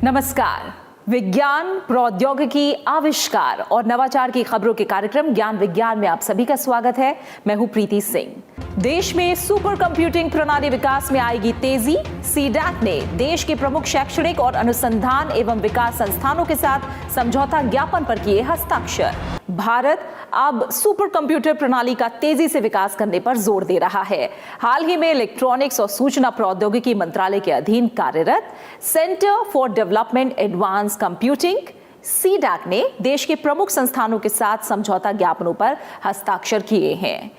नमस्कार। विज्ञान, प्रौद्योगिकी, आविष्कार और नवाचार की खबरों के कार्यक्रम ज्ञान विज्ञान में आप सभी का स्वागत है। मैं हूं प्रीति सिंह। देश में सुपर कंप्यूटिंग प्रणाली विकास में आएगी तेजी। सीडैक ने देश के प्रमुख शैक्षणिक और अनुसंधान एवं विकास संस्थानों के साथ समझौता ज्ञापन पर किए हस्ताक्षर। भारत अब सुपर कंप्यूटर प्रणाली का तेजी से विकास करने पर जोर दे रहा है। हाल ही में इलेक्ट्रॉनिक्स और सूचना प्रौद्योगिकी मंत्रालय के अधीन कार्यरत centre for development advance computing CDAC ने देश के प्रमुख संस्थानों के साथ समझौता ज्ञापनों पर हस्ताक्षर किए हैं।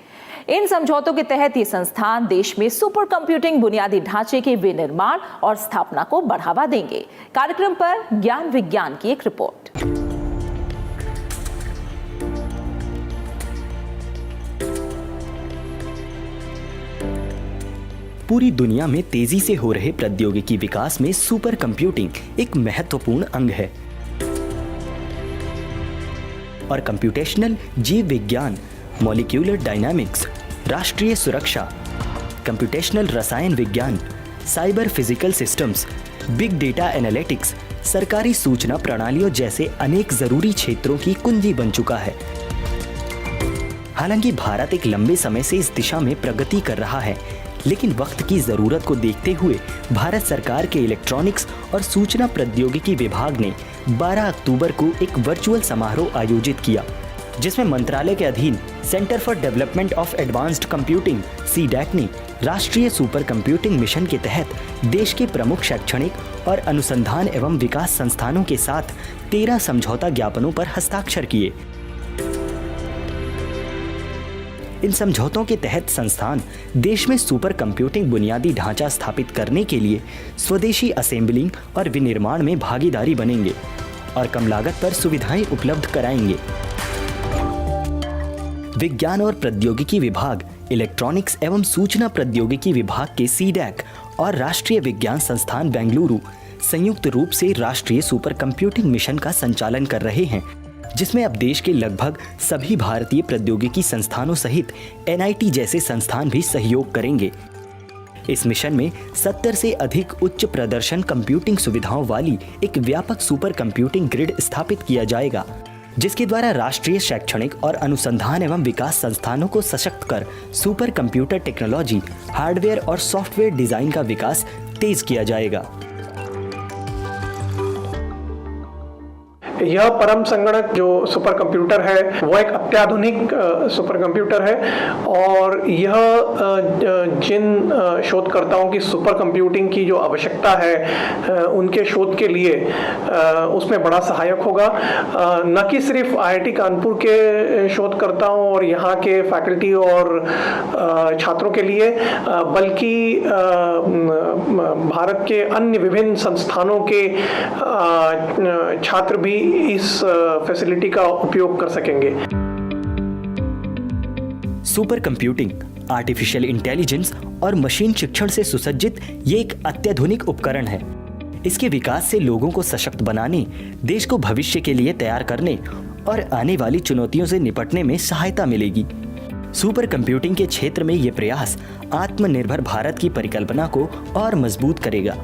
इन समझौतों के तहत ये संस्थान देश में सुपर कंप्यूटिंग बुनियादी ढांचे के विनिर्माण और स्थापना को बढ़ावा देंगे। कार्यक्रम पर ज्ञान विज्ञान की एक रिपोर्ट। पूरी दुनिया में तेजी से हो रहे प्रौद्योगिकी विकास में सुपर कंप्यूटिंग एक महत्वपूर्ण अंग है और कंप्यूटेशनल जीव विज्ञान, मॉलिक्यूलर डायनामिक्स, राष्ट्रीय सुरक्षा, कंप्यूटेशनल रसायन विज्ञान, cyber physical systems, big data analytics, सरकारी सूचना प्रणालियों जैसे अनेक जरूरी क्षेत्रों की कुंजी बन चुका है। हालांकि भारत एक लंबे समय से इस दिशा में प्रगति कर रहा है, लेकिन वक्त की जरूरत को देखते हुए भारत सरकार के इलेक्ट्रॉनिक्स और सूचना प्रौद्योगिकी विभाग ने 12 अक्टूबर को एक वर्चुअल समारोह आयोजित किया, जिसमें मंत्रालय के अधीन centre for development of advanced computing CDAC ने राष्ट्रीय सुपर कंप्यूटिंग मिशन के तहत देश के प्रमुख शैक्षणिक और अनुसंधान एवं विकास संस्थानों के साथ 13 समझौता ज्ञापनों पर हस्ताक्षर किए। इन समझौतों के तहत संस्थान देश में सुपर कंप्यूटिंग बुनियादी ढांचा स्थापित करने के लिए स्वदेशी असेंबलिंग और विनिर्माण में भागीदारी बनेंगे और कम लागत पर सुविधाएं उपलब्ध कराएंगे। विज्ञान और प्रौद्योगिकी विभाग, इलेक्ट्रॉनिक्स एवं सूचना प्रौद्योगिकी विभाग के सीडैक और राष्ट्रीय विज्ञान संस्थान बेंगलुरु संयुक्त रूप से राष्ट्रीय सुपर कंप्यूटिंग मिशन का संचालन कर रहे हैं, जिसमें अब देश के लगभग सभी भारतीय प्रौद्योगिकी संस्थानों सहित NIT जैसे संस्थान भी सहयोग करेंगे। इस मिशन में 70 से अधिक उच्च प्रदर्शन कंप्यूटिंग सुविधाओं वाली एक व्यापक सुपर कंप्यूटिंग ग्रिड स्थापित किया जाएगा, जिसके द्वारा राष्ट्रीय शैक्षणिक और अनुसंधान एवं विकास संस्थानों को सशक्त कर सुपर कंप्यूटर टेक्नोलॉजी, हार्डवेयर और सॉफ्टवेयर डिजाइन का विकास तेज किया जाएगा। यह परम संगणक जो सुपर कंप्यूटर है वो एक अत्याधुनिक सुपर कंप्यूटर है और यह जिन शोधकर्ताओं की सुपर कंप्यूटिंग की जो आवश्यकता है उनके शोध के लिए उसमें बड़ा सहायक होगा। न कि सिर्फ IIT कानपुर के शोधकर्ताओं और यहाँ के फैकल्टी और छात्रों के लिए, बल्कि भारत के अन्य विभिन्न संस्थानों के छात्र भी इस फैसिलिटी का उपयोग कर सकेंगे। सुपर कंप्यूटिंग, आर्टिफिशियल इंटेलिजेंस और मशीन शिक्षण से सुसज्जित ये एक अत्याधुनिक उपकरण है। इसके विकास से लोगों को सशक्त बनाने, देश को भविष्य के लिए तैयार करने और आने वाली चुनौतियों से निपटने में सहायता मिलेगी। सुपर कंप्यूटिंग के क्षेत्र में ये प्रयास आत्मनिर्भर भारत की परिकल्पना को और मजबूत करेगा।